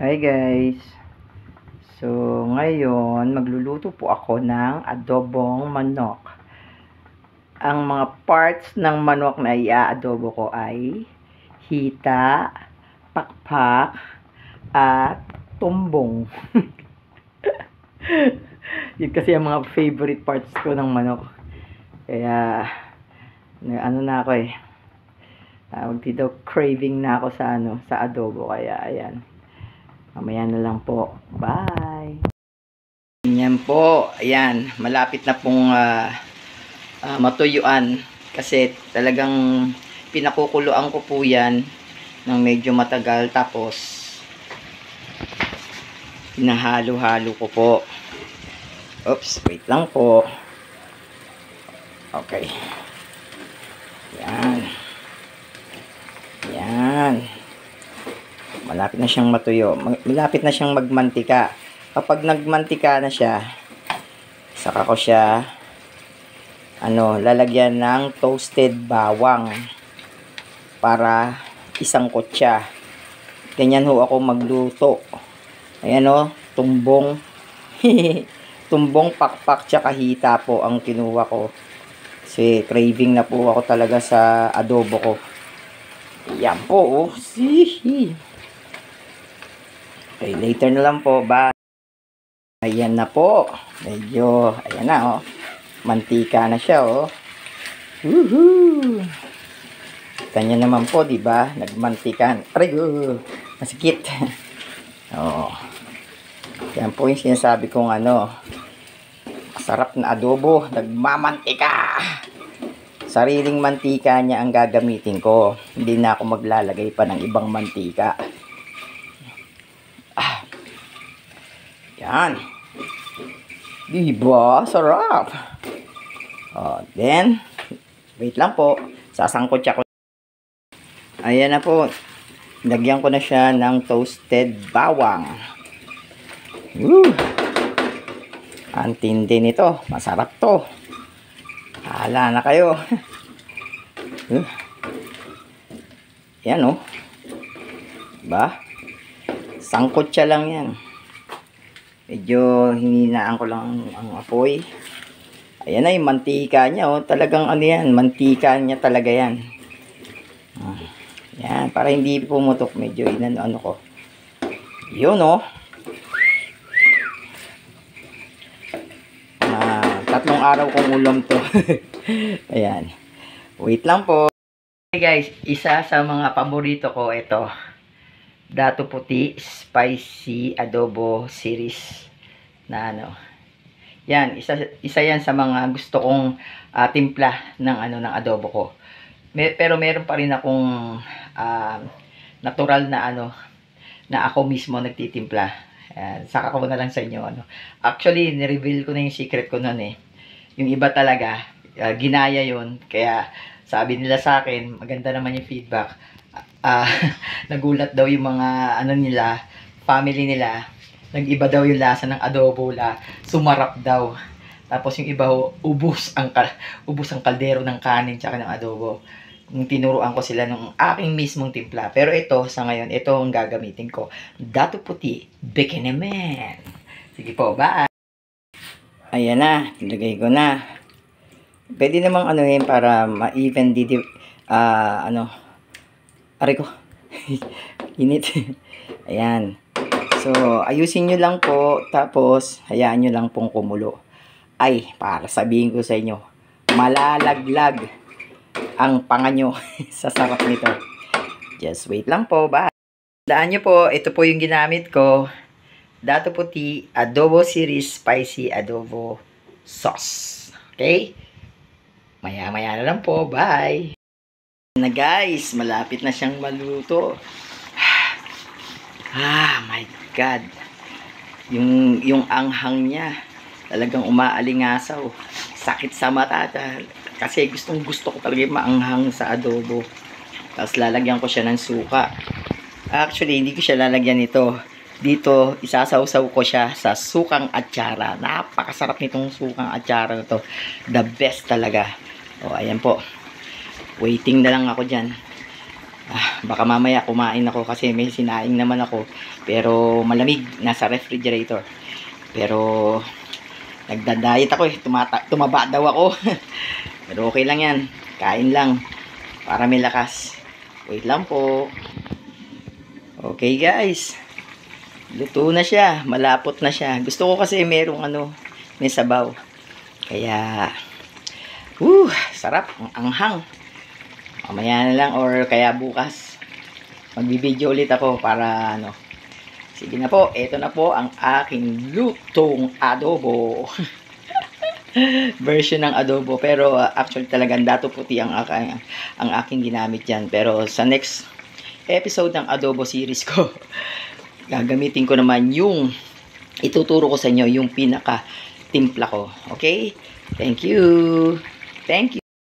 Hi guys! So, ngayon magluluto po ako ng adobong manok. Ang mga parts ng manok na i-adobo ko ay hita, pakpak, at tumbong. Yun kasi ang mga favorite parts ko ng manok. Kaya, ano na ako eh. Tawag dito, craving na ako sa adobo. Kaya, ayan. Mamaya na lang po. Bye! Yan po. Ayan. Malapit na pong matuyuan. Kasi talagang pinakukuluan ko po yan ng medyo matagal. Tapos, pinahalo-halo ko po. Oops. Wait lang po. Okay. Yan. Yan. Malapit na siyang matuyo. Malapit na siyang magmantika. Kapag nagmantika na siya, saka ko siya lalagyan ng toasted bawang para isang kutsa. Ganyan ho ako magluto. Ayan o, tumbong tumbong, pakpak, tsaka hita po ang kinuha ko. Kasi craving na po ako talaga sa adobo ko. Yan po oh. Okay, later na lang po. Bye. Ayan na po. Medyo, ayan na oh. Mantika na siya oh. Woohoo! Kita nyo naman po, di ba? Nagmantikan. Aray, masikit. Oh. Yan po yung sinasabi kong masarap na adobo. Nagmamantika. Sariling mantika niya ang gagamitin ko. Hindi na ako maglalagay pa ng ibang mantika. Yan. Diba? Sarap. Then, wait lang po. Sasangkot siya ko. Ayan na po. Lagyan ko na siya ng toasted bawang. Woo! Ang tindi nito. Masarap to. Hala na kayo. Yan oh. Diba? Sangkot siya lang yan. Medyo hininaan ko lang ang apoy. Ayan na yung mantika niya oh. Talagang yan. Mantika niya talaga yan. Yan. Para hindi pumutok. Medyo inano ko. Yun oh. 3 araw kong ulam to. Ayan. Wait lang po. Okay guys. Isa sa mga paborito ko ito. Dato Puti Spicy Adobo Series na yan, isa yan sa mga gusto kong timpla ng adobo ko. Pero meron pa rin akong natural na na ako mismo nagtitimpla. Saka ko na lang sa inyo Actually, ni-reveal ko na yung secret ko noon eh. Yung iba talaga ginaya yon, kaya sabi nila sa akin, maganda naman yung feedback. Nagulat daw yung mga nila, family nila, nag-iba daw yung lasa ng adobo la, sumarap daw. Tapos yung iba ubos ang kaldero ng kanin tsaka ng adobo. Nung tinuruan ko sila ng aking mismong timpla. Pero ito, sa ngayon, ito ang gagamitin ko. Dato Puti Bikini Man. Sige po, bye! Ayan na, ilagay ko na. Pwede namang para ma-even aray ko. Init. Ayan. So, ayusin nyo lang po. Tapos, hayaan nyo lang pong kumulo. Ay, para sabihin ko sa inyo, malalaglag ang panga nyo sa sarap nito. Just wait lang po. Bye. Tandaan nyo po, ito po yung ginamit ko. Dato Puti Adobo Series Spicy Adobo Sauce. Okay? Maya-maya na lang po. Bye. Na guys, malapit na siyang maluto. My God. Yung anghang niya, talagang umaalingasaw. Sakit sa mata. Kasi gusto ko talaga maanghang sa adobo. Tapos lalagyan ko siya ng suka. Actually, hindi ko siya lalagyan nito. Dito, isasawsaw ko siya sa sukang atsara. Napakasarap nitong sukang atsara na to. The best talaga. Ayan po. Waiting na lang ako dyan. Baka mamaya kumain ako kasi may sinaing naman ako. Pero malamig, nasa refrigerator. Pero nagda-diet ako eh. Tumaba daw ako. Pero okay lang yan. Kain lang. Para may lakas. Wait lang po. Okay guys. Luto na siya. Malapot na siya. Gusto ko kasi merong may sabaw. Kaya, sarap. Ang anghang. Mamaya na lang or kaya bukas. Magbibideo ulit ako para Sige na po. Ito na po ang aking lutong adobo. Version ng adobo. Pero actually talagang dato puti ang aking ginamit dyan. Pero sa next episode ng adobo series ko, gagamitin ko naman ituturo ko sa inyo yung pinaka timpla ko. Okay? Thank you. Thank you.